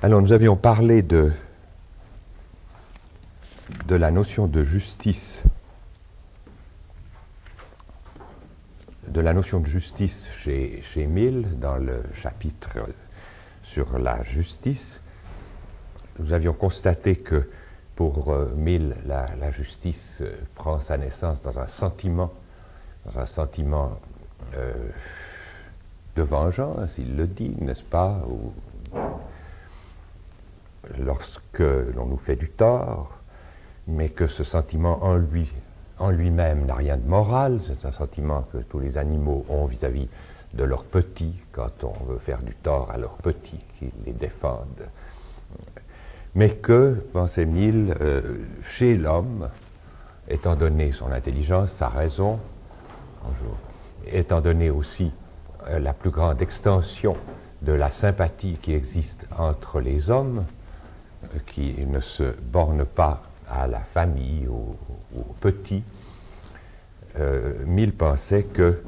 Alors, nous avions parlé de la notion de justice, chez Mill, dans le chapitre sur la justice. Nous avions constaté que pour Mill, la justice prend sa naissance dans un sentiment de vengeance, il le dit, n'est-ce pas, ou lorsque l'on nous fait du tort, mais que ce sentiment en lui-même n'a rien de moral. C'est un sentiment que tous les animaux ont vis-à-vis de leurs petits, quand on veut faire du tort à leurs petits, qui les défendent. Mais que, pensait Mill, chez l'homme, étant donné son intelligence, sa raison, étant donné aussi la plus grande extension de la sympathie qui existe entre les hommes, qui ne se borne pas à la famille, aux petits, Mill pensait que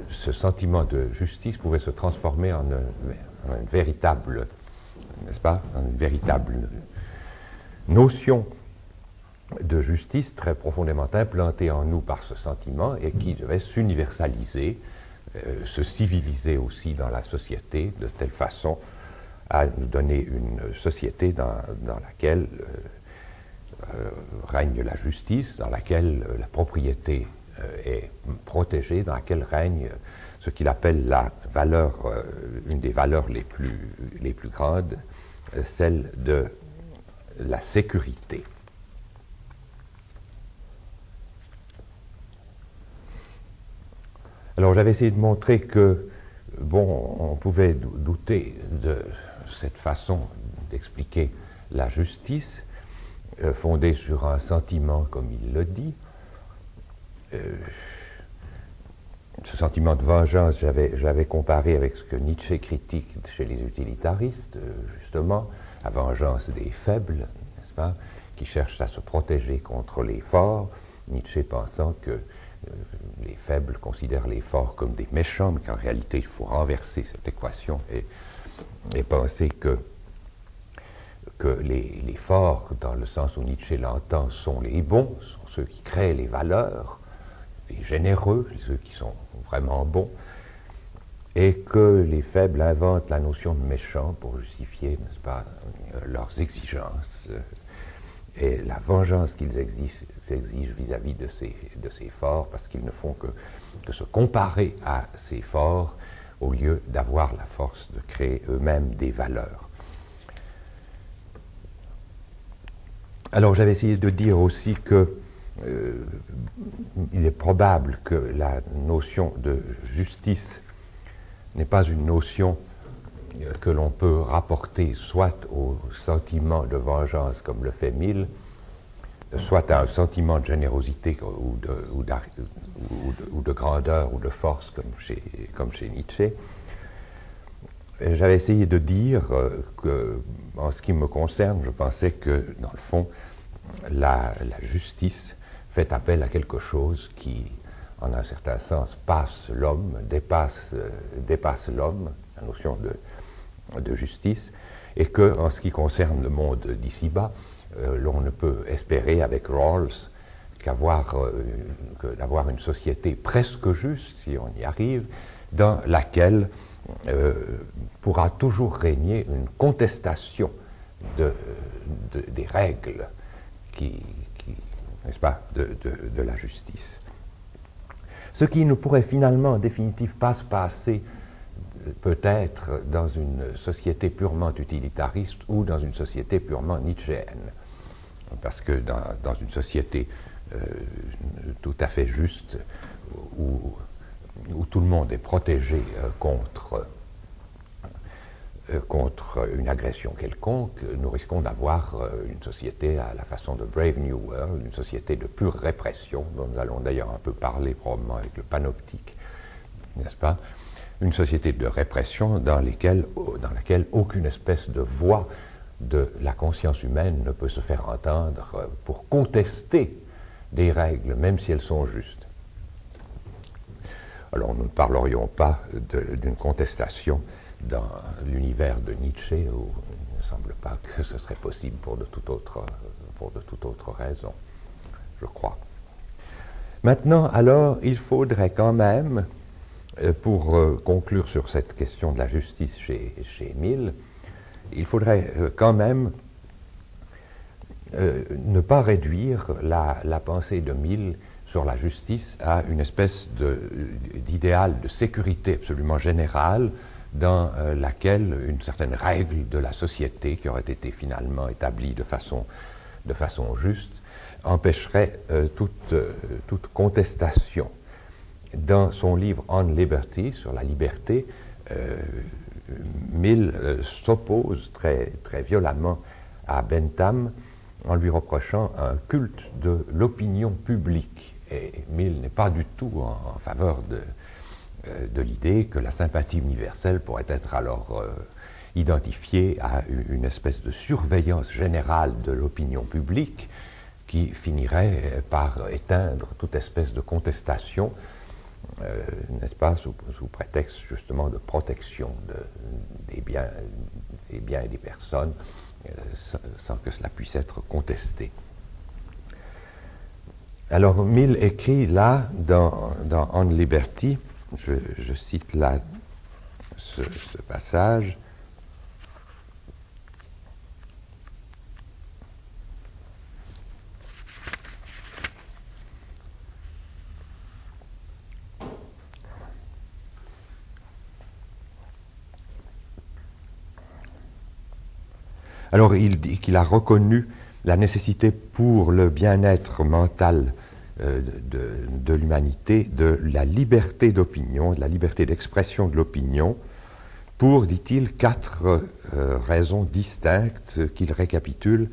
ce sentiment de justice pouvait se transformer en une véritable, n'est-ce pas, une véritable notion de justice très profondément implantée en nous par ce sentiment et qui devait s'universaliser, se civiliser aussi dans la société de telle façon à nous donner une société dans laquelle règne la justice, dans laquelle la propriété est protégée, dans laquelle règne ce qu'il appelle la valeur, une des valeurs les plus grandes, celle de la sécurité. Alors j'avais essayé de montrer que, bon, on pouvait douter de cette façon d'expliquer la justice, fondée sur un sentiment, comme il le dit. Ce sentiment de vengeance, j'avais comparé avec ce que Nietzsche critique chez les utilitaristes, justement, la vengeance des faibles, n'est-ce pas, qui cherchent à se protéger contre les forts, Nietzsche pensant que les faibles considèrent les forts comme des méchants, mais qu'en réalité, il faut renverser cette équation et penser que les forts, dans le sens où Nietzsche l'entend, sont les bons, sont ceux qui créent les valeurs, les généreux, ceux qui sont vraiment bons, et que les faibles inventent la notion de méchant pour justifier, n'est-ce pas, leurs exigences et la vengeance qu'ils exigent vis-à-vis de ces forts, parce qu'ils ne font que se comparer à ces forts au lieu d'avoir la force de créer eux-mêmes des valeurs. Alors j'avais essayé de dire aussi que il est probable que la notion de justice n'est pas une notion que l'on peut rapporter soit au sentiment de vengeance comme le fait Mill, soit à un sentiment de générosité ou de grandeur ou de force comme chez Nietzsche. J'avais essayé de dire que, en ce qui me concerne, je pensais que, dans le fond, la justice fait appel à quelque chose qui, en un certain sens, passe l'homme, dépasse l'homme, la notion de justice, et que, en ce qui concerne le monde d'ici-bas, l'on ne peut espérer avec Rawls d'avoir une société presque juste, si on y arrive, dans laquelle pourra toujours régner une contestation des règles n'est-ce pas, de la justice. Ce qui ne pourrait finalement, en définitive, pas se passer peut-être dans une société purement utilitariste ou dans une société purement nietzschéenne. Parce que dans une société tout à fait juste, où tout le monde est protégé contre une agression quelconque, nous risquons d'avoir une société à la façon de Brave New World, une société de pure répression, dont nous allons d'ailleurs un peu parler probablement avec le panoptique, n'est-ce pas? Une société de répression dans laquelle aucune espèce de voix de la conscience humaine ne peut se faire entendre pour contester des règles, même si elles sont justes. Alors nous ne parlerions pas d'une contestation dans l'univers de Nietzsche, où semble pas que ce serait possible pour de toute autre raison, je crois. Maintenant, alors, il faudrait quand même, pour conclure sur cette question de la justice chez Mill, il faudrait quand même ne pas réduire la pensée de Mill sur la justice à une espèce d'idéal de sécurité absolument générale dans laquelle une certaine règle de la société qui aurait été finalement établie de façon juste empêcherait toute contestation. Dans son livre On Liberty, sur la liberté, Mill s'oppose très, très violemment à Bentham en lui reprochant un culte de l'opinion publique. Et Mill n'est pas du tout en faveur de l'idée que la sympathie universelle pourrait être alors identifiée à une espèce de surveillance générale de l'opinion publique qui finirait par éteindre toute espèce de contestation, n'est-ce pas, sous prétexte justement de protection des biens et des personnes, sans que cela puisse être contesté. Alors, Mill écrit là, dans On Liberty, je cite là ce passage. Alors, il dit qu'il a reconnu la nécessité pour le bien-être mental de l'humanité de la liberté d'opinion, de la liberté d'expression de l'opinion, pour, dit-il, 4 raisons distinctes qu'il récapitule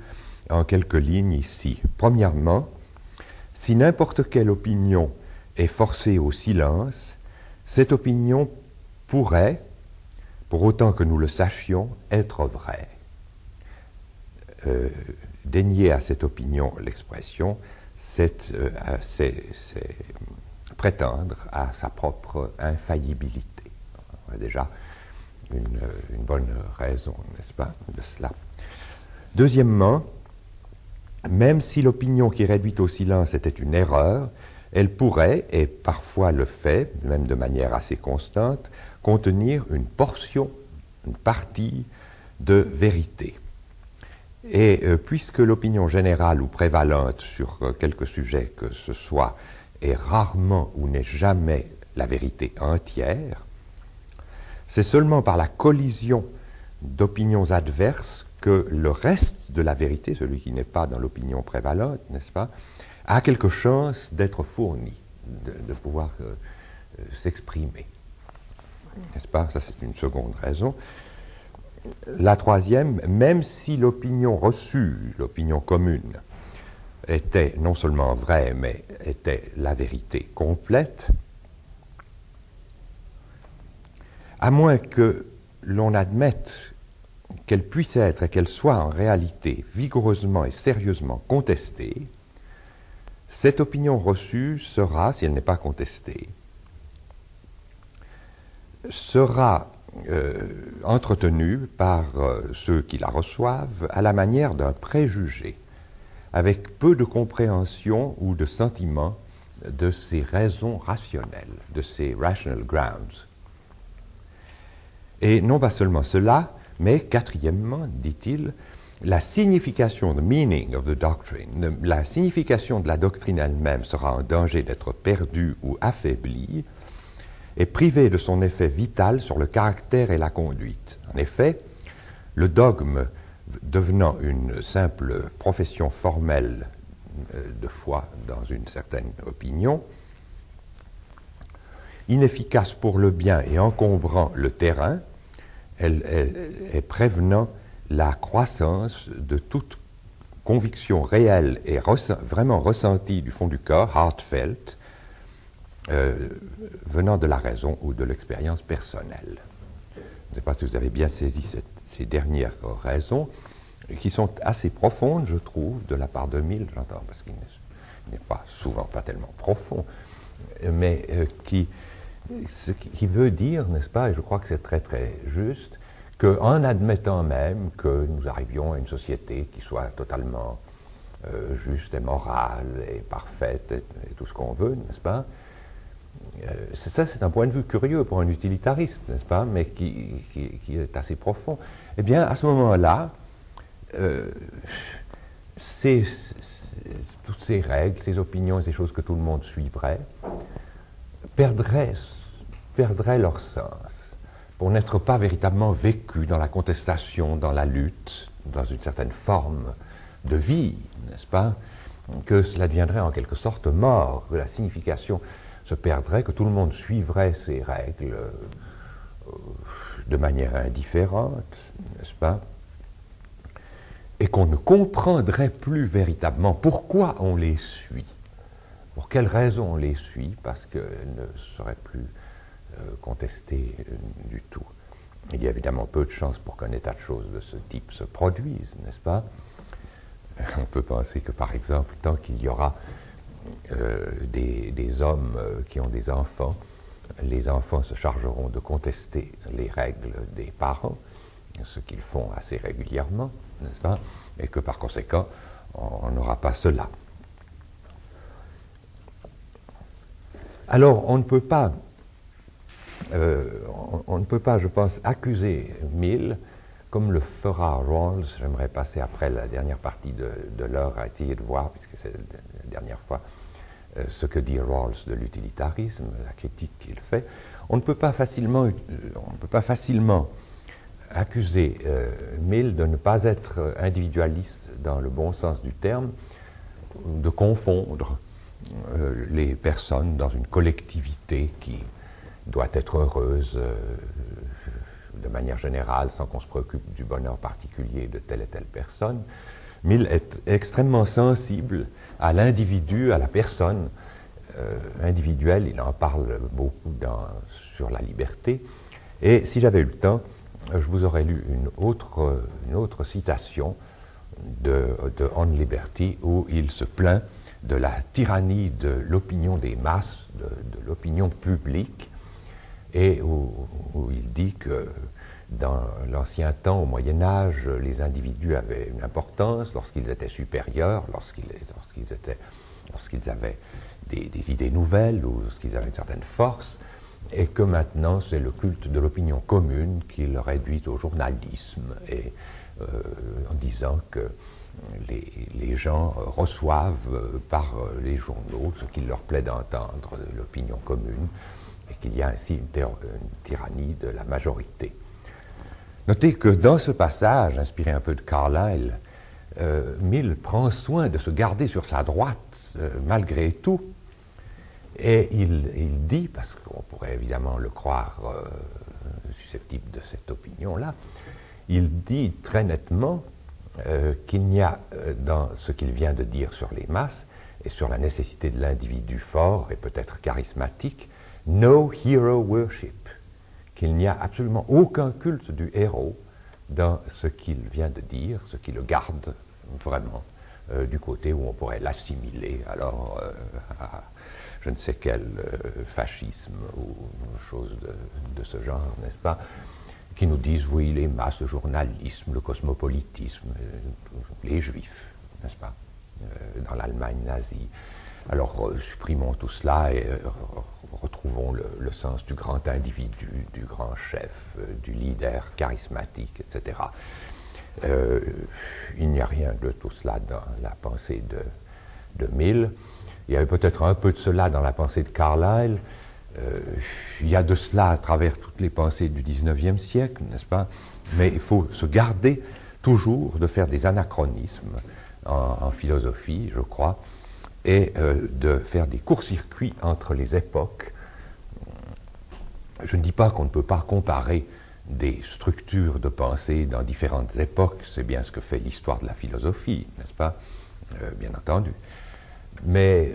en quelques lignes ici. Premièrement, si n'importe quelle opinion est forcée au silence, cette opinion pourrait, pour autant que nous le sachions, être vraie. Dénier à cette opinion l'expression, c'est prétendre à sa propre infaillibilité. On a déjà une bonne raison, n'est-ce pas, de cela. Deuxièmement, même si l'opinion qui est réduite au silence était une erreur, elle pourrait, et parfois le fait, même de manière assez constante, contenir une portion, une partie de vérité. Et puisque l'opinion générale ou prévalente sur quelque sujet que ce soit est rarement ou n'est jamais la vérité entière, c'est seulement par la collision d'opinions adverses que le reste de la vérité, celui qui n'est pas dans l'opinion prévalente, n'est-ce pas, a quelque chance d'être fourni, de pouvoir s'exprimer. N'est-ce pas? Ça, c'est une seconde raison. La troisième, même si l'opinion reçue, l'opinion commune, était non seulement vraie, mais était la vérité complète, à moins que l'on admette qu'elle puisse être et qu'elle soit en réalité vigoureusement et sérieusement contestée, cette opinion reçue sera, si elle n'est pas contestée, sera entretenue par ceux qui la reçoivent à la manière d'un préjugé, avec peu de compréhension ou de sentiment de ces raisons rationnelles, de ces rational grounds. Et non pas seulement cela, mais quatrièmement, dit-il, la signification, the meaning of the doctrine, la signification de la doctrine elle-même sera en danger d'être perdue ou affaiblie, et privé de son effet vital sur le caractère et la conduite. En effet, le dogme devenant une simple profession formelle de foi dans une certaine opinion, inefficace pour le bien et encombrant le terrain, elle est prévenant la croissance de toute conviction réelle et vraiment ressentie du fond du cœur, heartfelt, venant de la raison ou de l'expérience personnelle. Je ne sais pas si vous avez bien saisi ces dernières raisons, qui sont assez profondes, je trouve, de la part de Mill, j'entends, parce qu'il n'est pas souvent pas tellement profond, mais ce qui veut dire, n'est-ce pas, et je crois que c'est très très juste, qu'en admettant même que nous arrivions à une société qui soit totalement juste et morale et parfaite et tout ce qu'on veut, n'est-ce pas? Ça, c'est un point de vue curieux pour un utilitariste, n'est-ce pas, mais qui est assez profond. Eh bien, à ce moment-là, toutes ces règles, ces opinions et ces choses que tout le monde suivrait perdraient leur sens pour n'être pas véritablement vécues dans la contestation, dans la lutte, dans une certaine forme de vie, n'est-ce pas, que cela deviendrait en quelque sorte mort, que la signification se perdrait, que tout le monde suivrait ces règles de manière indifférente, n'est-ce pas, et qu'on ne comprendrait plus véritablement pourquoi on les suit, pour quelles raisons on les suit, parce qu'elles ne seraient plus contestées du tout. Il y a évidemment peu de chances pour qu'un état de choses de ce type se produise, n'est-ce pas? On peut penser que, par exemple, tant qu'il y aura des hommes qui ont des enfants, les enfants se chargeront de contester les règles des parents, ce qu'ils font assez régulièrement, n'est-ce pas? Et que par conséquent, on n'aura pas cela. Alors, on ne peut pas, je pense, accuser Mill, comme le fera Rawls. J'aimerais passer après la dernière partie de l'heure à essayer de voir, puisque c'est la dernière fois, ce que dit Rawls de l'utilitarisme, la critique qu'il fait. On ne peut pas facilement accuser Mill de ne pas être individualiste dans le bon sens du terme, de confondre les personnes dans une collectivité qui doit être heureuse de manière générale, sans qu'on se préoccupe du bonheur particulier de telle et telle personne. Mill est extrêmement sensible à l'individu, à la personne individuelle. Il en parle beaucoup sur la liberté. Et si j'avais eu le temps, je vous aurais lu une autre citation de On Liberty, où il se plaint de la tyrannie de l'opinion des masses, de l'opinion publique, et où il dit que dans l'ancien temps, au Moyen-Âge, les individus avaient une importance lorsqu'ils étaient supérieurs, lorsqu'ils avaient des idées nouvelles ou lorsqu'ils avaient une certaine force, et que maintenant c'est le culte de l'opinion commune qui le réduit au journalisme, et en disant que les gens reçoivent par les journaux ce qu'il leur plaît d'entendre de l'opinion commune, et qu'il y a ainsi une tyrannie de la majorité. Notez que dans ce passage, inspiré un peu de Carlyle, Mill prend soin de se garder sur sa droite malgré tout, et il dit, parce qu'on pourrait évidemment le croire susceptible de cette opinion-là, il dit très nettement qu'il n'y a dans ce qu'il vient de dire sur les masses et sur la nécessité de l'individu fort et peut-être charismatique, no hero worship, qu'il n'y a absolument aucun culte du héros dans ce qu'il vient de dire, ce qui le garde vraiment du côté où on pourrait l'assimiler alors à je ne sais quel fascisme ou chose de ce genre, n'est-ce pas, qui nous disent, oui, les masses, le journalisme, le cosmopolitisme, les juifs, n'est-ce pas, dans l'Allemagne nazie. Alors, supprimons tout cela et retrouvons le sens du grand individu, du grand chef, du leader charismatique, etc. Il n'y a rien de tout cela dans la pensée de Mill. Il y avait peut-être un peu de cela dans la pensée de Carlyle. Il y a de cela à travers toutes les pensées du XIXe siècle, n'est-ce pas? Mais il faut se garder toujours de faire des anachronismes en philosophie, je crois, et de faire des courts-circuits entre les époques. Je ne dis pas qu'on ne peut pas comparer des structures de pensée dans différentes époques, c'est bien ce que fait l'histoire de la philosophie, n'est-ce pas? Bien entendu. Mais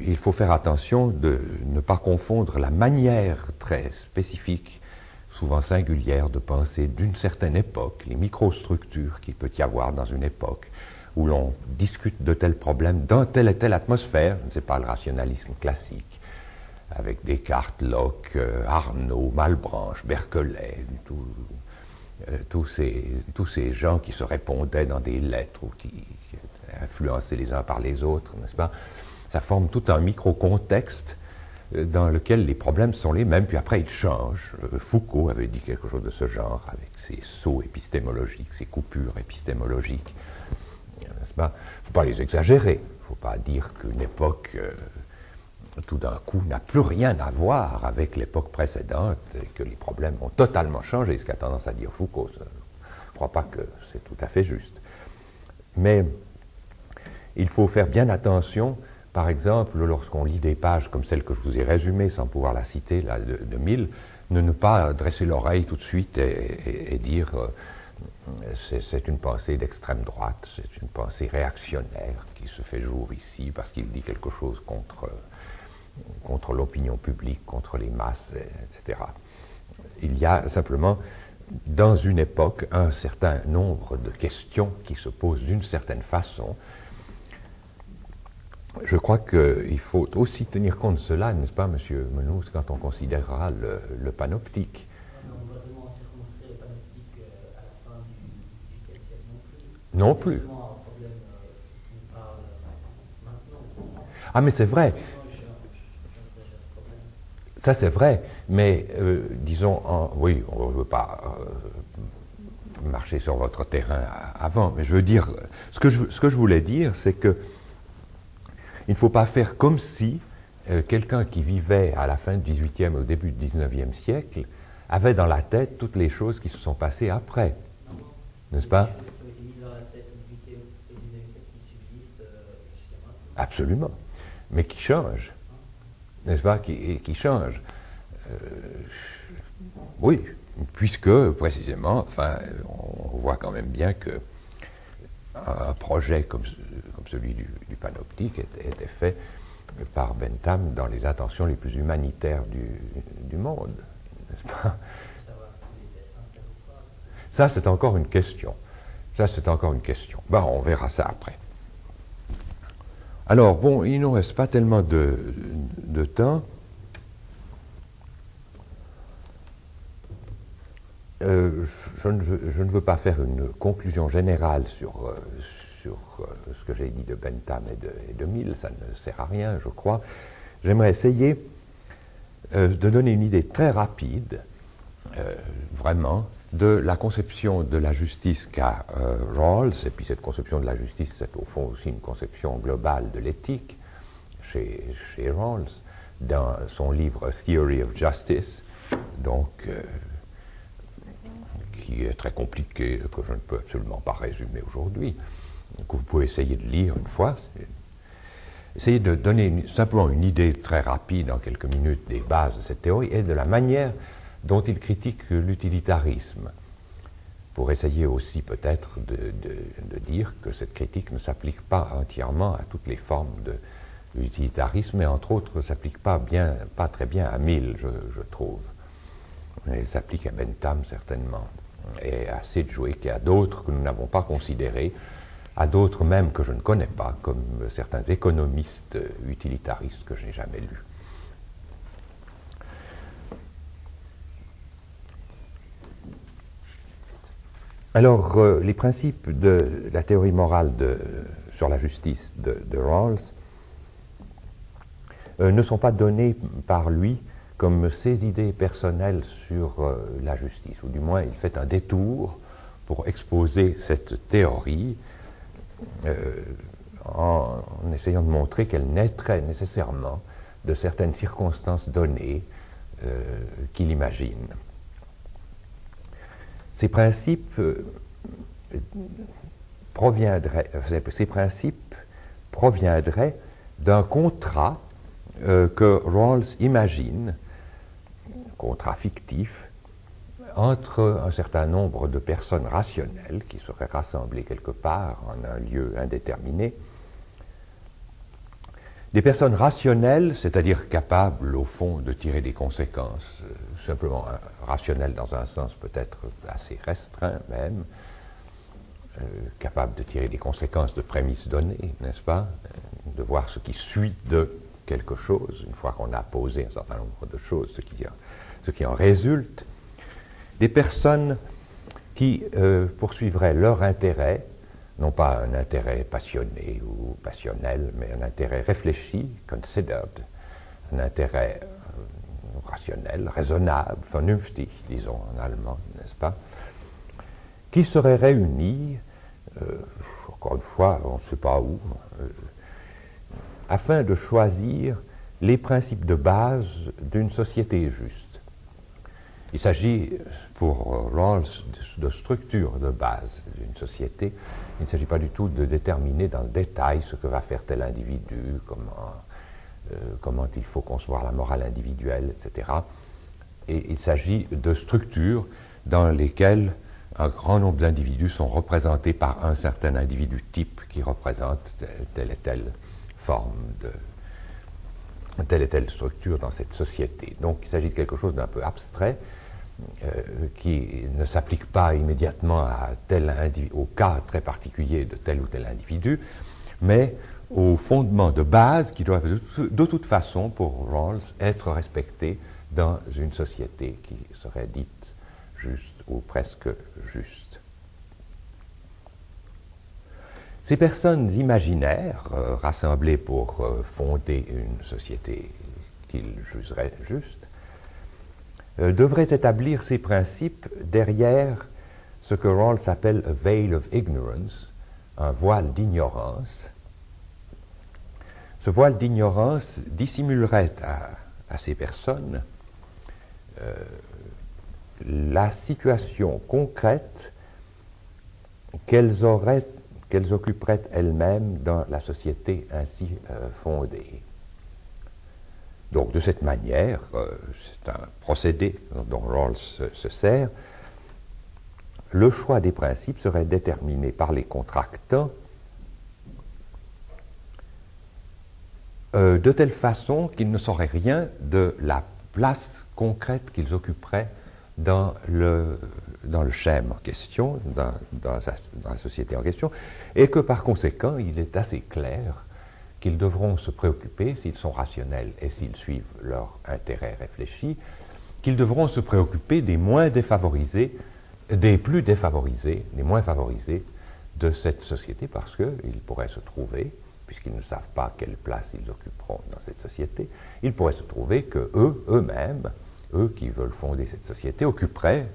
il faut faire attention de ne pas confondre la manière très spécifique, souvent singulière, de penser d'une certaine époque, les microstructures qu'il peut y avoir dans une époque, où l'on discute de tels problèmes dans telle et telle atmosphère, je ne sais pas, le rationalisme classique, avec Descartes, Locke, Arnaud, Malebranche, Berkeley, tous ces gens qui se répondaient dans des lettres ou qui influençaient les uns par les autres, n'est-ce pas? Ça forme tout un micro-contexte dans lequel les problèmes sont les mêmes, puis après ils changent. Foucault avait dit quelque chose de ce genre, avec ses sauts épistémologiques, ses coupures épistémologiques, n'est-ce pas? Il ne faut pas les exagérer, il ne faut pas dire qu'une époque, tout d'un coup, n'a plus rien à voir avec l'époque précédente, et que les problèmes ont totalement changé, ce qu'a tendance à dire Foucault. Je ne crois pas que c'est tout à fait juste. Mais il faut faire bien attention. Par exemple, lorsqu'on lit des pages comme celle que je vous ai résumée, sans pouvoir la citer, là, de Mill, ne pas dresser l'oreille tout de suite et dire c'est une pensée d'extrême droite, c'est une pensée réactionnaire qui se fait jour ici parce qu'il dit quelque chose contre l'opinion publique, contre les masses, etc. Il y a simplement, dans une époque, un certain nombre de questions qui se posent d'une certaine façon. Je crois qu'il faut aussi tenir compte de cela, n'est-ce pas, M. Menous, quand on considérera le panoptique. On doit seulement circonscrire le panoptique à la fin du XVIIe siècle Non plus. C'est seulement un problème qui nous parle maintenant. Ah, mais c'est vrai. Ça, c'est vrai. Mais, disons, oui, on ne veut pas marcher sur votre terrain avant, mais je veux dire, ce que je voulais dire, c'est que il ne faut pas faire comme si quelqu'un qui vivait à la fin du XVIIIe au début du XIXe siècle avait dans la tête toutes les choses qui se sont passées après. N'est-ce pas? Absolument. Mais qui change. N'est-ce pas? Qui change. Oui, puisque, précisément, enfin, on voit quand même bien que un projet comme celui du panoptique était fait par Bentham dans les intentions les plus humanitaires du monde, n'est-ce pas? Ça, c'est encore une question. Bon, on verra ça après. Alors, bon, il ne nous reste pas tellement de temps. Je ne veux pas faire une conclusion générale sur ce que j'ai dit de Bentham et de Mill, ça ne sert à rien, je crois. J'aimerais essayer de donner une idée très rapide, vraiment, de la conception de la justice qu'a Rawls, et puis cette conception de la justice, c'est au fond aussi une conception globale de l'éthique chez Rawls, dans son livre Theory of Justice, donc qui est très compliqué, que je ne peux absolument pas résumer aujourd'hui, que vous pouvez essayer de lire une fois. Essayez de donner simplement une idée très rapide, en quelques minutes, des bases de cette théorie et de la manière dont il critique l'utilitarisme, pour essayer aussi peut-être de dire que cette critique ne s'applique pas entièrement à toutes les formes de l'utilitarisme, et entre autres ne s'applique pas très bien à Mill, je trouve. Elle s'applique à Bentham certainement, et à Sedgwick et à d'autres que nous n'avons pas considérés, à d'autres même que je ne connais pas, comme certains économistes utilitaristes que je n'ai jamais lus. Alors, les principes de la théorie morale sur la justice de Rawls ne sont pas donnés par lui comme ses idées personnelles sur la justice, ou du moins il fait un détour pour exposer cette théorie en essayant de montrer qu'elle naîtrait nécessairement de certaines circonstances données qu'il imagine. Ces principes proviendraient d'un contrat que Rawls imagine, contrat fictif, entre un certain nombre de personnes rationnelles qui seraient rassemblées quelque part en un lieu indéterminé. Des personnes rationnelles, c'est-à-dire capables, au fond, de tirer des conséquences, simplement rationnelles dans un sens peut-être assez restreint même, capables de tirer des conséquences de prémices données, n'est-ce pas, de voir ce qui suit de quelque chose, une fois qu'on a posé un certain nombre de choses, ce qui en résulte. Des personnes qui poursuivraient leur intérêt, non pas un intérêt passionné ou passionnel, mais un intérêt réfléchi, considered, un intérêt rationnel, raisonnable, vernünftig, disons en allemand, n'est-ce pas, qui seraient réunis, encore une fois, on ne sait pas où, afin de choisir les principes de base d'une société juste. Il s'agit pour Rawls de structure de base d'une société. Il ne s'agit pas du tout de déterminer dans le détail ce que va faire tel individu, comment il faut concevoir la morale individuelle, etc. Et il s'agit de structures dans lesquelles un grand nombre d'individus sont représentés par un certain individu type qui représente telle et telle forme telle et telle structure dans cette société. Donc il s'agit de quelque chose d'un peu abstrait qui ne s'applique pas immédiatement à au cas très particulier de tel ou tel individu, mais aux fondements de base qui doivent de toute façon, pour Rawls, être respectés dans une société qui serait dite juste ou presque juste. Ces personnes imaginaires, rassemblées pour fonder une société qu'ils jugeraient juste, devraient établir ces principes derrière ce que Rawls appelle a veil of ignorance, un voile d'ignorance. Ce voile d'ignorance dissimulerait à ces personnes la situation concrète qu'elles occuperaient elles-mêmes dans la société ainsi fondée. Donc, de cette manière, c'est un procédé dont Rawls se sert, le choix des principes serait déterminé par les contractants de telle façon qu'ils ne sauraient rien de la place concrète qu'ils occuperaient dans le schème en question, dans la société en question, et que par conséquent, il est assez clair qu'ils devront se préoccuper, s'ils sont rationnels et s'ils suivent leur intérêt réfléchi, qu'ils devront se préoccuper des moins défavorisés, des plus défavorisés, des moins favorisés de cette société, parce qu'ils pourraient se trouver, puisqu'ils ne savent pas quelle place ils occuperont dans cette société, il pourrait se trouver que eux-mêmes, eux qui veulent fonder cette société, occuperaient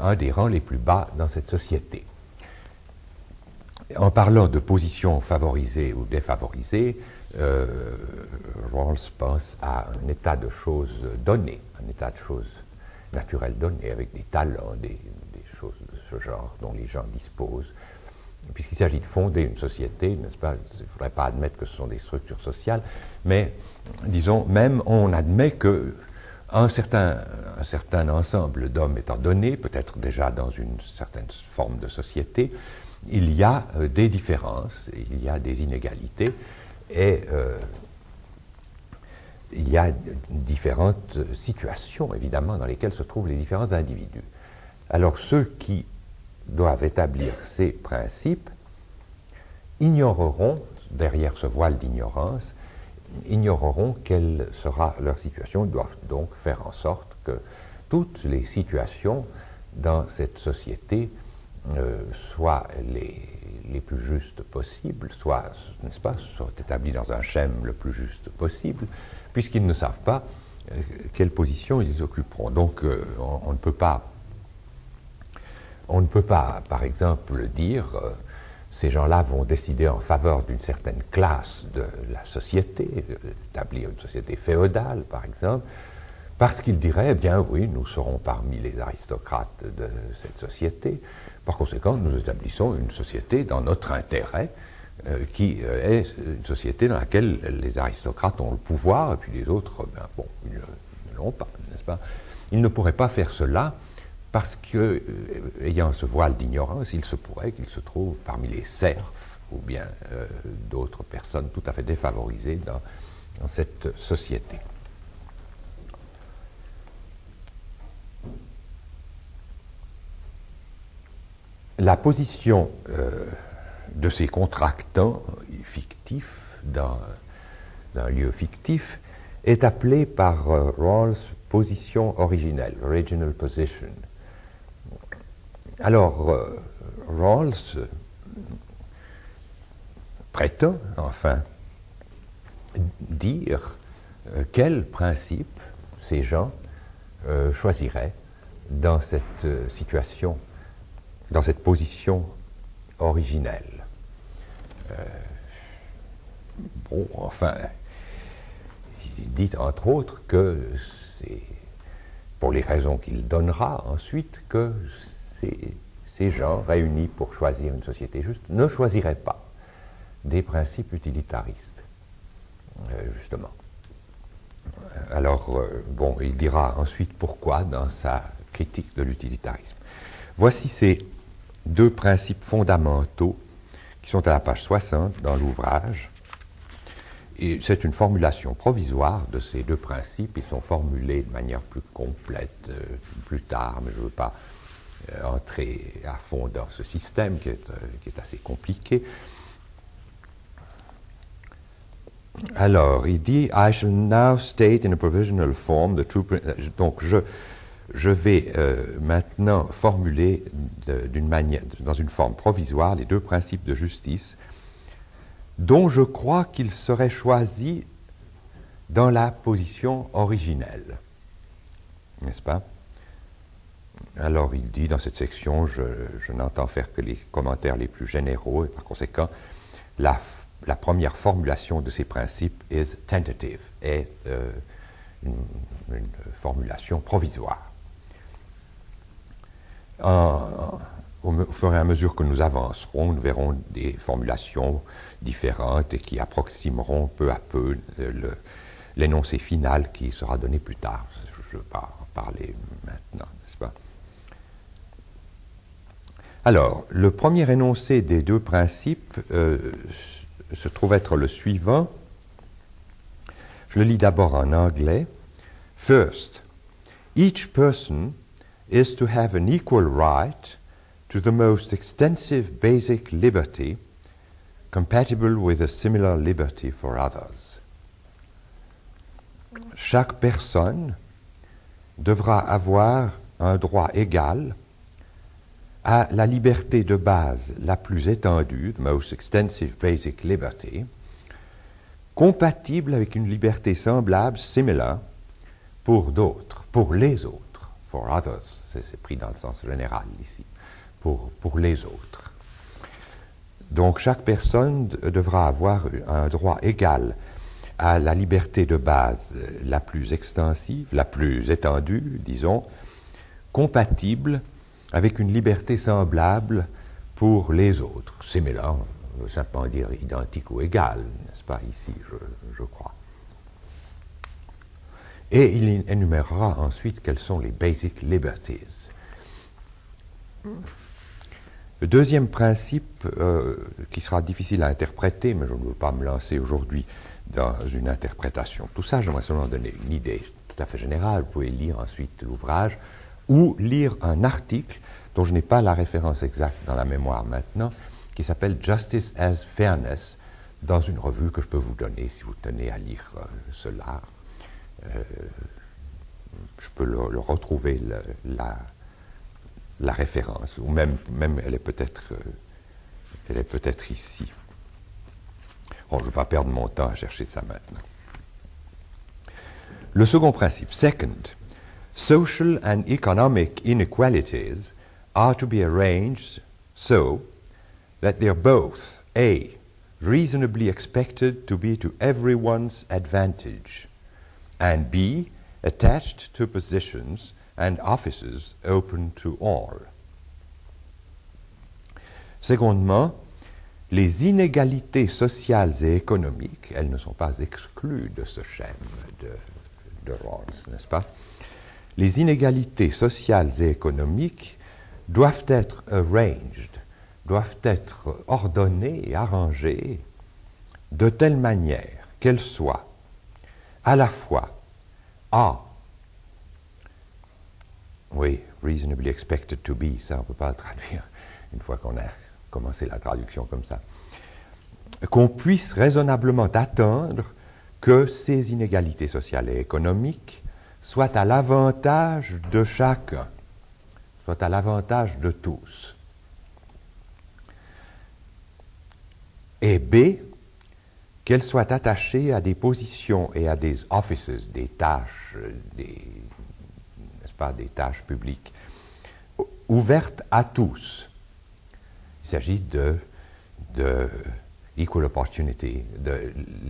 un des rangs les plus bas dans cette société. En parlant de positions favorisées ou défavorisées, Rawls pense à un état de choses donné, un état de choses naturelles donné, avec des talents, des choses de ce genre dont les gens disposent. Puisqu'il s'agit de fonder une société, n'est-ce pas, il ne faudrait pas admettre que ce sont des structures sociales, mais disons, même on admet que un certain ensemble d'hommes étant donné, peut-être déjà dans une certaine forme de société, il y a des différences, il y a des inégalités, et il y a différentes situations, évidemment, dans lesquelles se trouvent les différents individus. Alors, ceux qui doivent établir ces principes ignoreront, derrière ce voile d'ignorance, ignoreront quelle sera leur situation, ils doivent donc faire en sorte que toutes les situations dans cette société soient les plus justes possibles, soit, n'est-ce pas, soient établies dans un schème le plus juste possible, puisqu'ils ne savent pas quelle position ils occuperont. Donc on ne peut pas, par exemple, dire ces gens-là vont décider en faveur d'une certaine classe de la société, établir une société féodale, par exemple, parce qu'ils diraient, eh bien oui, nous serons parmi les aristocrates de cette société. Par conséquent, nous établissons une société dans notre intérêt, qui est une société dans laquelle les aristocrates ont le pouvoir, et puis les autres, ben, bon, ils ne l'ont pas, n'est-ce pas? Ils ne pourraient pas faire cela, parce que, ayant ce voile d'ignorance, il se pourrait qu'ils se trouvent parmi les serfs, ou bien d'autres personnes tout à fait défavorisées dans cette société. La position de ces contractants fictifs dans un lieu fictif est appelée par Rawls position originelle, original position. Alors, Rawls prétend, enfin, dire quels principes ces gens choisiraient dans cette situation, dans cette position originelle. Bon, enfin, il dit entre autres que c'est, pour les raisons qu'il donnera ensuite, que ces gens réunis pour choisir une société juste ne choisiraient pas des principes utilitaristes, justement. Alors, bon, il dira ensuite pourquoi dans sa critique de l'utilitarisme. Voici ces deux principes fondamentaux qui sont à la page 60 dans l'ouvrage. Et c'est une formulation provisoire de ces deux principes. Ils sont formulés de manière plus complète plus tard, mais je ne veux pas entrer à fond dans ce système qui est assez compliqué. Alors, il dit « I shall now state in a provisional form the true principles ». Donc, je vais maintenant formuler d'une manière, dans une forme provisoire les deux principes de justice dont je crois qu'ils seraient choisis dans la position originelle. N'est-ce pas? Alors, il dit dans cette section, je n'entends faire que les commentaires les plus généraux, et par conséquent, la première formulation de ces principes is tentative, est une formulation provisoire. Au fur et à mesure que nous avancerons, nous verrons des formulations différentes et qui approximeront peu à peu l'énoncé final qui sera donné plus tard. Je ne vais pas en parler maintenant, n'est-ce pas? Alors, le premier énoncé des deux principes se trouve être le suivant. Je le lis d'abord en anglais. First, each person is to have an equal right to the most extensive basic liberty compatible with a similar liberty for others. Chaque personne devra avoir un droit égal à la liberté de base la plus étendue, the most extensive basic liberty, compatible avec une liberté semblable, similar, pour d'autres, pour les autres, for others, c'est pris dans le sens général ici, pour les autres. Donc chaque personne devra avoir un droit égal à la liberté de base la plus extensive, la plus étendue, disons, compatible avec une liberté semblable pour les autres. Similar, simplement dire identique ou égal, n'est-ce pas, ici, je crois. Et il énumérera ensuite quelles sont les basic liberties. Le deuxième principe, qui sera difficile à interpréter, mais je ne veux pas me lancer aujourd'hui dans une interprétation. Tout ça, j'aimerais seulement donner une idée tout à fait générale. Vous pouvez lire ensuite l'ouvrage ou lire un article dont je n'ai pas la référence exacte dans la mémoire maintenant, qui s'appelle « Justice as Fairness » dans une revue que je peux vous donner si vous tenez à lire cela. Je peux le retrouver, la référence, ou même elle est peut-être ici. Bon, je ne vais pas perdre mon temps à chercher ça maintenant. Le second principe, second, social and economic inequalities are to be arranged so that they are both, A, reasonably expected to be to everyone's advantage, and B, attached to positions and offices open to all. Secondement, les inégalités sociales et économiques, elles ne sont pas exclues de ce schème de Rawls, n'est-ce pas? Les inégalités sociales et économiques doivent être arranged, doivent être ordonnées et arrangées de telle manière qu'elles soient à la fois A, oui, reasonably expected to be, ça on ne peut pas le traduire une fois qu'on a commencé la traduction comme ça, qu'on puisse raisonnablement attendre que ces inégalités sociales et économiques soient à l'avantage de chacun. soit à l'avantage de tous. Et B, qu'elles soient attachées à des positions et à des offices, des tâches, n'est-ce pas, des tâches publiques, ouvertes à tous. Il s'agit de equal opportunity,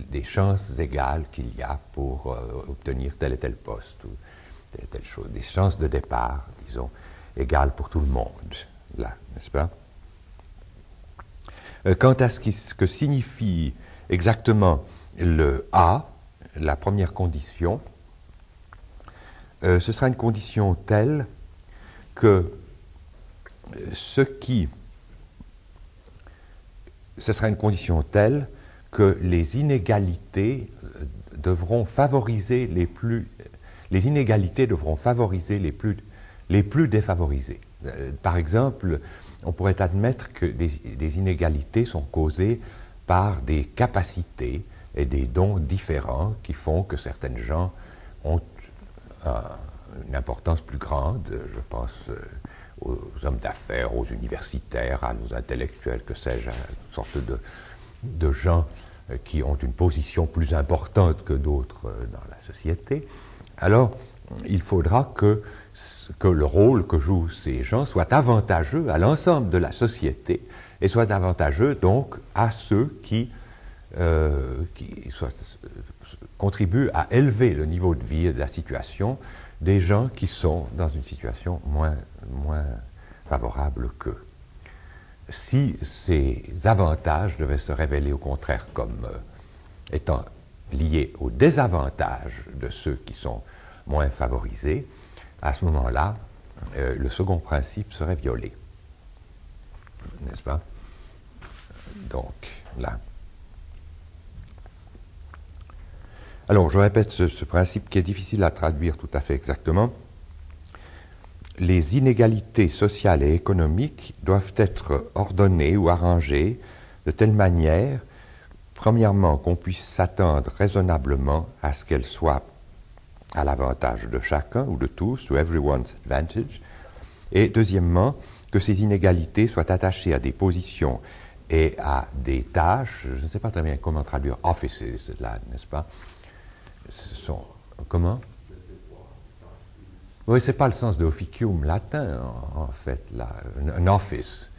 des chances égales qu'il y a pour obtenir tel et tel poste, ou telle et telle chose, des chances de départ, disons, égales pour tout le monde, là, n'est-ce pas? Quant à ce que signifie exactement le A, la première condition, ce sera une condition telle que ce sera une condition telle que les inégalités devront favoriser les inégalités devront favoriser les plus défavorisés. Par exemple, on pourrait admettre que des inégalités sont causées par des capacités et des dons différents qui font que certaines gens ont une importance plus grande. Je pense aux hommes d'affaires, aux universitaires, à nos intellectuels, que sais-je, à toutes sortes de gens qui ont une position plus importante que d'autres dans la société. Alors, il faudra que le rôle que jouent ces gens soit avantageux à l'ensemble de la société et soit avantageux donc à ceux qui contribuent à élever le niveau de vie et de la situation des gens qui sont dans une situation moins favorable qu'eux. Si ces avantages devaient se révéler au contraire comme étant liés aux désavantages de ceux qui sont moins favorisés, à ce moment-là, le second principe serait violé. N'est-ce pas? Donc, là. Alors, je répète ce principe qui est difficile à traduire tout à fait exactement. Les inégalités sociales et économiques doivent être ordonnées ou arrangées de telle manière, premièrement, qu'on puisse s'attendre raisonnablement à ce qu'elles soient à l'avantage de chacun ou de tous, to everyone's advantage, et deuxièmement, que ces inégalités soient attachées à des positions et à des tâches, je ne sais pas très bien comment traduire offices, là, n'est-ce pas? Ce sont, comment? Oui, ce n'est pas le sens de officium latin, en fait, là. Un office,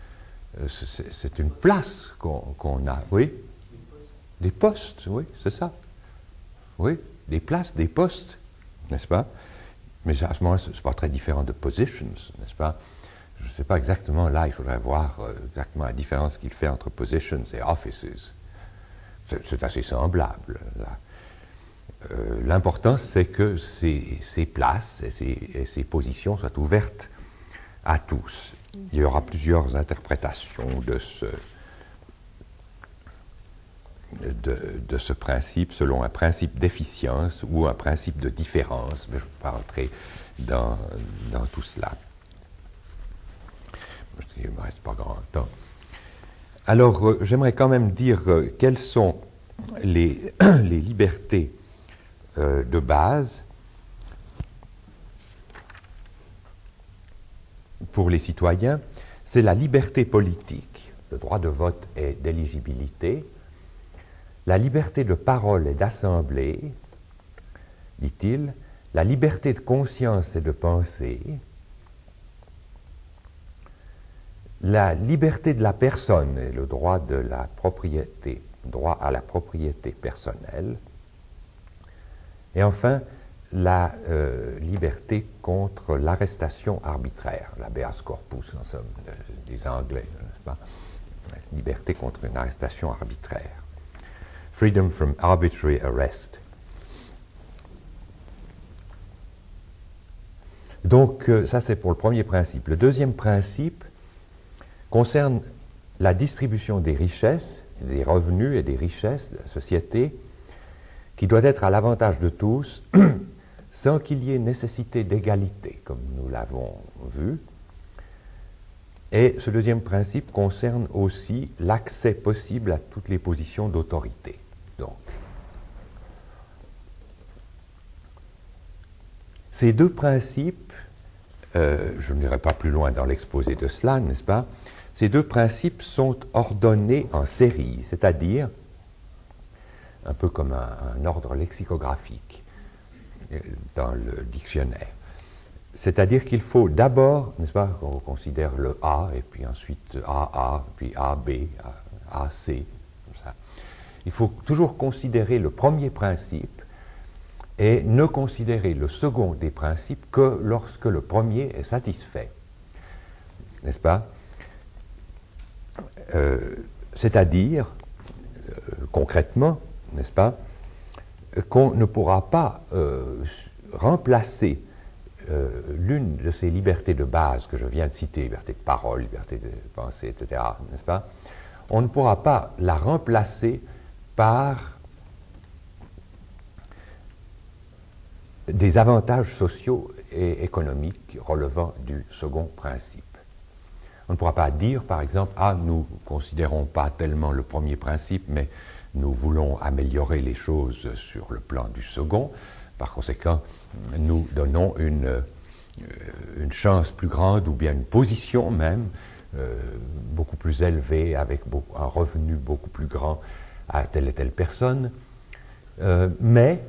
c'est une place qu'on a, oui? Des postes, oui, c'est ça. Oui, des places, des postes, n'est-ce pas? Mais à ce moment-là, ce n'est pas très différent de positions, n'est-ce pas? Je ne sais pas exactement, là, il faudrait voir exactement la différence qu'il fait entre positions et offices. C'est assez semblable, là. L'important, c'est que ces places et ces positions soient ouvertes à tous. Il y aura plusieurs interprétations de ce principe selon un principe d'efficience ou un principe de différence, mais je ne vais pas rentrer dans tout cela. Il ne me reste pas grand temps. Alors, j'aimerais quand même dire quelles sont les libertés de base pour les citoyens. C'est la liberté politique, le droit de vote et d'éligibilité, la liberté de parole et d'assemblée, dit-il, la liberté de conscience et de pensée, la liberté de la personne et le droit de la propriété, droit à la propriété personnelle, et enfin, la liberté contre l'arrestation arbitraire, l'habeas corpus, en somme, des Anglais, n'est-ce pas? Liberté contre une arrestation arbitraire. Freedom from arbitrary arrest. Donc, ça c'est pour le premier principe. Le deuxième principe concerne la distribution des richesses, des revenus et des richesses de la société, qui doit être à l'avantage de tous, sans qu'il y ait nécessité d'égalité, comme nous l'avons vu. Et ce deuxième principe concerne aussi l'accès possible à toutes les positions d'autorité. Donc, ces deux principes je n'irai pas plus loin dans l'exposé de cela, n'est-ce pas? Ces deux principes sont ordonnés en série, c'est-à-dire un peu comme un ordre lexicographique dans le dictionnaire. C'est-à-dire qu'il faut d'abord, n'est-ce pas, qu'on considère le A, et puis ensuite AA, puis AB, AC, comme ça. Il faut toujours considérer le premier principe et ne considérer le second des principes que lorsque le premier est satisfait. N'est-ce pas? C'est-à-dire, concrètement, n'est-ce pas, qu'on ne pourra pas remplacer l'une de ces libertés de base que je viens de citer, liberté de parole, liberté de pensée, etc., n'est-ce pas? On ne pourra pas la remplacer par des avantages sociaux et économiques relevant du second principe. On ne pourra pas dire, par exemple, « Ah, nous ne considérons pas tellement le premier principe, mais nous voulons améliorer les choses sur le plan du second. Par conséquent, nous donnons une chance plus grande ou bien une position même beaucoup plus élevée avec un revenu beaucoup plus grand à telle et telle personne. Mais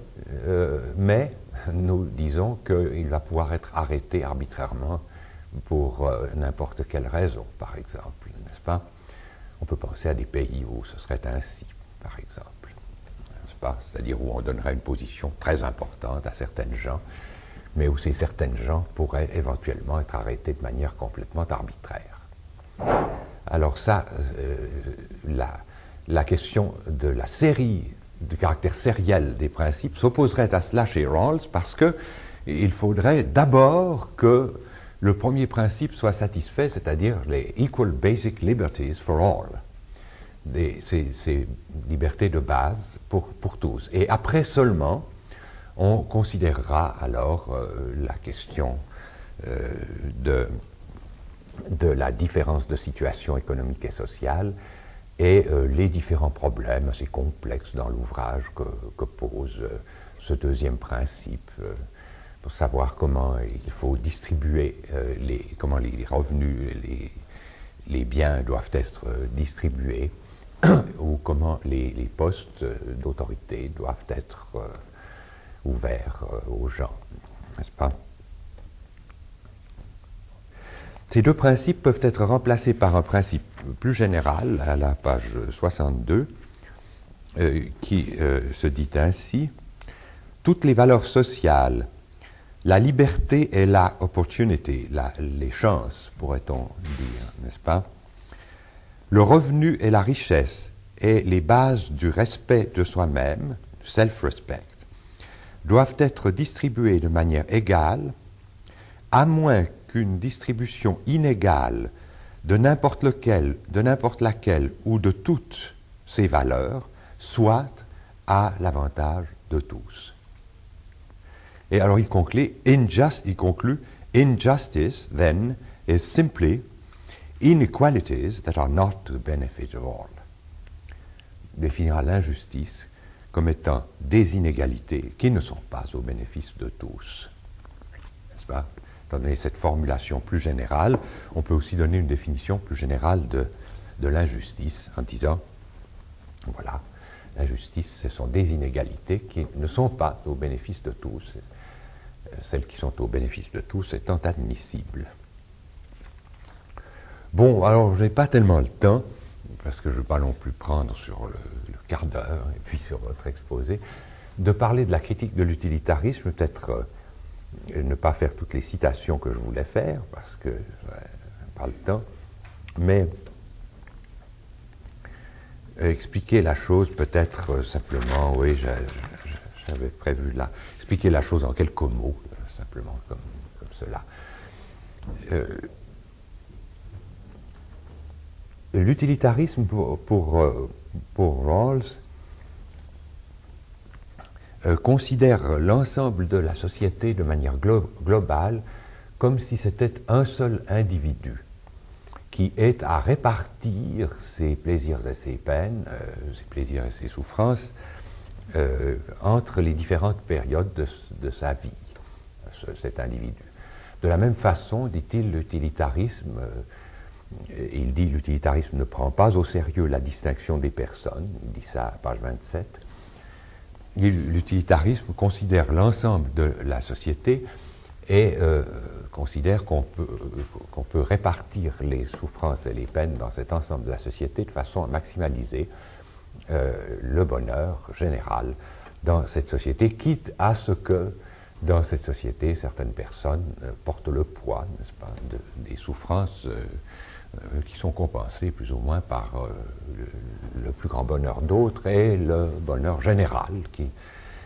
nous disons qu'il va pouvoir être arrêté arbitrairement pour n'importe quelle raison, par exemple, n'est-ce pas? On peut penser à des pays où ce serait ainsi, par exemple, n'est-ce pas? C'est-à-dire où on donnerait une position très importante à certaines gens, mais où ces certaines gens pourraient éventuellement être arrêtés de manière complètement arbitraire. Alors ça, la question de la série, du caractère sériel des principes s'opposerait à cela chez Rawls parce qu'il faudrait d'abord que le premier principe soit satisfait, c'est-à-dire les equal basic liberties for all, ces libertés de base pour tous. Et après seulement, on considérera alors la question de la différence de situation économique et sociale et les différents problèmes assez complexes dans l'ouvrage que pose ce deuxième principe, pour savoir comment il faut distribuer, comment les revenus, les biens doivent être distribués, ou comment les postes d'autorité doivent être ouverts aux gens, n'est-ce pas? Ces deux principes peuvent être remplacés par un principe plus général, à la page 62, qui se dit ainsi: toutes les valeurs sociales, la liberté et la opportunity, les chances, pourrait-on dire, n'est-ce pas? Le revenu et la richesse et les bases du respect de soi-même, self-respect, doivent être distribués de manière égale, à moins qu'une distribution inégale de n'importe laquelle ou de toutes ces valeurs soit à l'avantage de tous. Et alors il conclut, injustice, then, is simply inequalities that are not to the benefit of all. Définira l'injustice comme étant des inégalités qui ne sont pas au bénéfice de tous. N'est-ce pas? Étant donné cette formulation plus générale, on peut aussi donner une définition plus générale de l'injustice en disant, voilà, l'injustice, ce sont des inégalités qui ne sont pas au bénéfice de tous. Celles qui sont au bénéfice de tous étant admissibles. Bon, alors je n'ai pas tellement le temps, parce que je ne veux pas non plus prendre sur le quart d'heure, et puis sur votre exposé, de parler de la critique de l'utilitarisme, peut-être ne pas faire toutes les citations que je voulais faire, parce que je n'ai pas le temps, mais expliquer la chose peut-être simplement, oui, j'avais prévu là, expliquer la chose en quelques mots, simplement comme cela. L'utilitarisme pour Rawls considère l'ensemble de la société de manière globale comme si c'était un seul individu qui est à répartir ses plaisirs et ses peines, ses plaisirs et ses souffrances, entre les différentes périodes de sa vie, cet individu. De la même façon, dit-il, l'utilitarisme, il dit l'utilitarisme ne prend pas au sérieux la distinction des personnes, il dit ça à page 27. L'utilitarisme considère l'ensemble de la société et considère qu'on peut répartir les souffrances et les peines dans cet ensemble de la société de façon à maximaliser le bonheur général dans cette société, quitte à ce que dans cette société, certaines personnes portent le poids, n'est-ce pas, des souffrances qui sont compensées plus ou moins par le plus grand bonheur d'autres et le bonheur général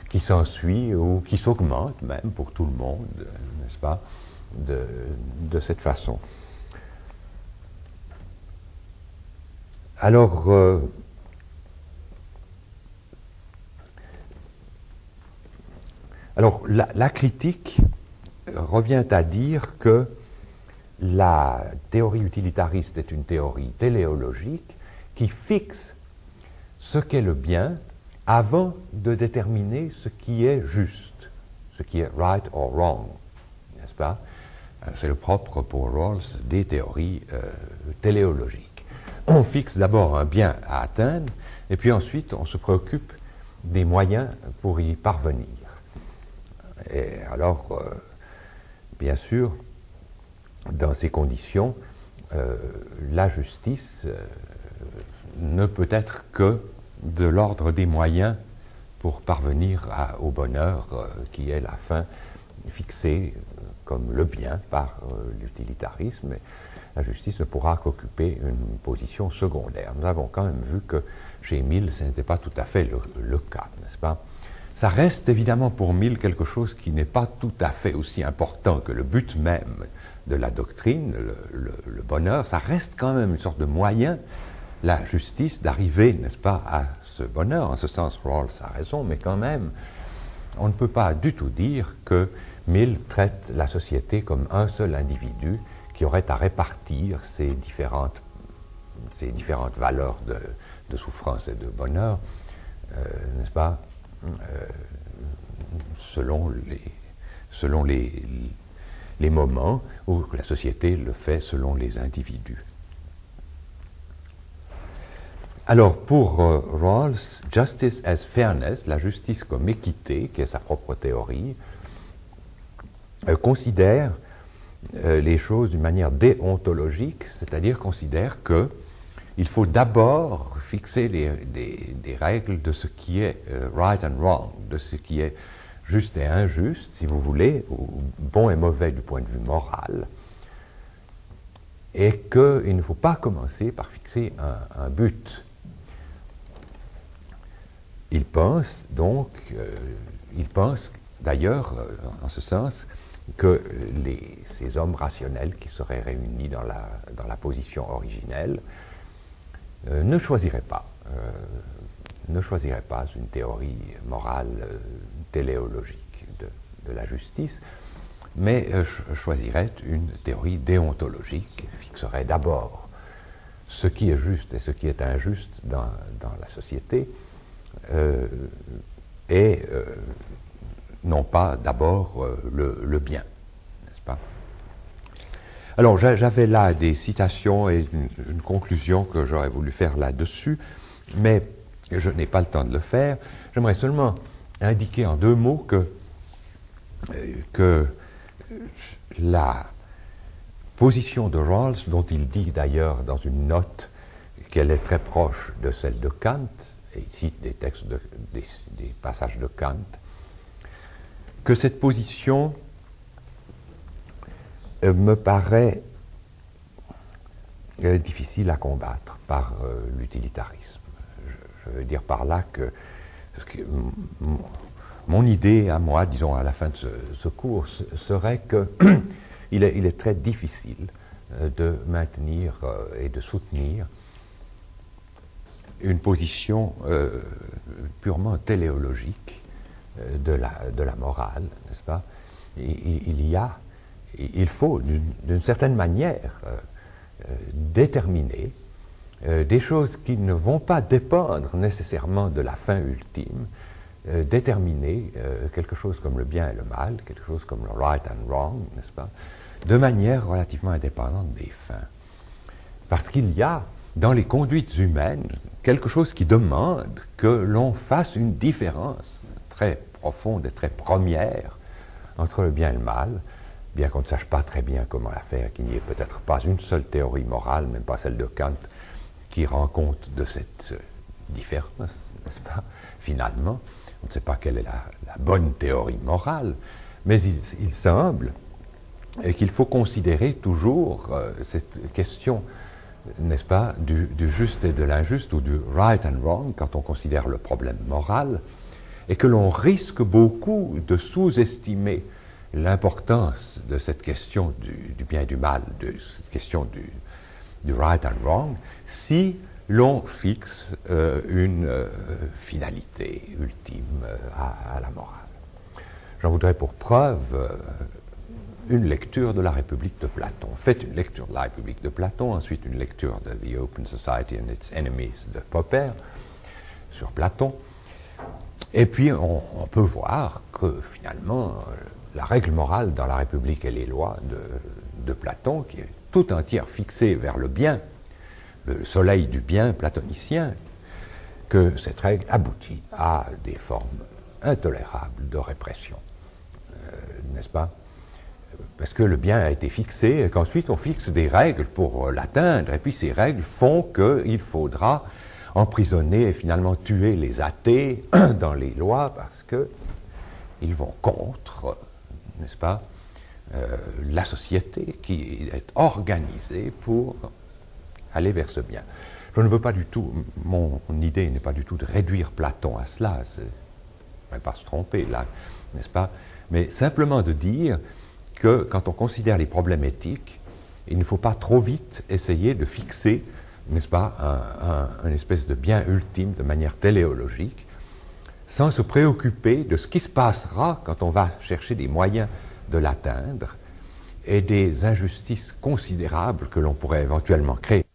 qui s'ensuit ou qui s'augmente même pour tout le monde, n'est-ce pas, de cette façon. Alors, la critique revient à dire que la théorie utilitariste est une théorie téléologique qui fixe ce qu'est le bien avant de déterminer ce qui est juste, ce qui est right or wrong, n'est-ce pas? C'est le propre pour Rawls des théories téléologiques. On fixe d'abord un bien à atteindre, et puis ensuite on se préoccupe des moyens pour y parvenir. Et alors, bien sûr, dans ces conditions, la justice ne peut être que de l'ordre des moyens pour parvenir au bonheur qui est la fin fixée comme le bien par l'utilitarisme. La justice ne pourra qu'occuper une position secondaire. Nous avons quand même vu que chez Mill, ce n'était pas tout à fait le cas, n'est-ce pas? Ça reste évidemment pour Mill quelque chose qui n'est pas tout à fait aussi important que le but même de la doctrine, le bonheur. Ça reste quand même une sorte de moyen, la justice, d'arriver, n'est-ce pas, à ce bonheur. En ce sens, Rawls a raison, mais quand même, on ne peut pas du tout dire que Mill traite la société comme un seul individu qui aurait à répartir ces différentes valeurs de souffrance et de bonheur, n'est-ce pas, selon les moments où la société le fait selon les individus. Alors, pour Rawls, justice as fairness, la justice comme équité, qui est sa propre théorie, considère les choses d'une manière déontologique, c'est-à-dire considère qu'il faut d'abord fixer des règles de ce qui est right and wrong, de ce qui est juste et injuste, si vous voulez, ou bon et mauvais du point de vue moral, et qu'il ne faut pas commencer par fixer un but. Il pense donc, d'ailleurs, en ce sens, que ces hommes rationnels qui seraient réunis dans la position originelle ne choisiraient pas une théorie morale téléologique de la justice, mais choisiraient une théorie déontologique, fixerait d'abord ce qui est juste et ce qui est injuste dans la société, et non pas d'abord le bien, n'est-ce pas? Alors j'avais là des citations et une conclusion que j'aurais voulu faire là-dessus, mais je n'ai pas le temps de le faire. J'aimerais seulement indiquer en deux mots que la position de Rawls, dont il dit d'ailleurs dans une note qu'elle est très proche de celle de Kant, et il cite des textes des passages de Kant, que cette position me paraît difficile à combattre par l'utilitarisme. Je veux dire par là que mon idée à moi, disons à la fin de ce cours, serait qu'il est très difficile de maintenir et de soutenir une position purement téléologique de la morale, n'est-ce pas? Il faut, d'une certaine manière, déterminer des choses qui ne vont pas dépendre nécessairement de la fin ultime, déterminer quelque chose comme le bien et le mal, quelque chose comme le right and wrong, n'est-ce pas? de manière relativement indépendante des fins. Parce qu'il y a dans les conduites humaines quelque chose qui demande que l'on fasse une différence très profonde et très première entre le bien et le mal, bien qu'on ne sache pas très bien comment la faire, qu'il n'y ait peut-être pas une seule théorie morale, même pas celle de Kant, qui rend compte de cette différence, n'est-ce pas? Finalement, on ne sait pas quelle est la bonne théorie morale, mais il semble qu'il faut considérer toujours cette question, n'est-ce pas, du juste et de l'injuste, ou du right and wrong, quand on considère le problème moral, et que l'on risque beaucoup de sous-estimer l'importance de cette question du bien et du mal, de cette question du right and wrong, si l'on fixe une finalité ultime à la morale. J'en voudrais pour preuve une lecture de la République de Platon. Faites une lecture de la République de Platon, ensuite une lecture de The Open Society and Its Enemies de Popper sur Platon, et puis on peut voir que finalement la règle morale dans la République et les lois de Platon, qui est tout entière fixée vers le bien, le soleil du bien platonicien, que cette règle aboutit à des formes intolérables de répression, n'est-ce pas? Parce que le bien a été fixé et qu'ensuite on fixe des règles pour l'atteindre, et puis ces règles font qu'il faudra emprisonner et finalement tuer les athées dans les lois parce qu'ils vont contre, n'est-ce pas, la société qui est organisée pour aller vers ce bien. Je ne veux pas du tout, mon idée n'est pas du tout de réduire Platon à cela, on ne va pas se tromper là, n'est-ce pas, mais simplement de dire que quand on considère les problèmes éthiques, il ne faut pas trop vite essayer de fixer, n'est-ce pas, un espèce de bien ultime de manière téléologique, sans se préoccuper de ce qui se passera quand on va chercher des moyens de l'atteindre et des injustices considérables que l'on pourrait éventuellement créer.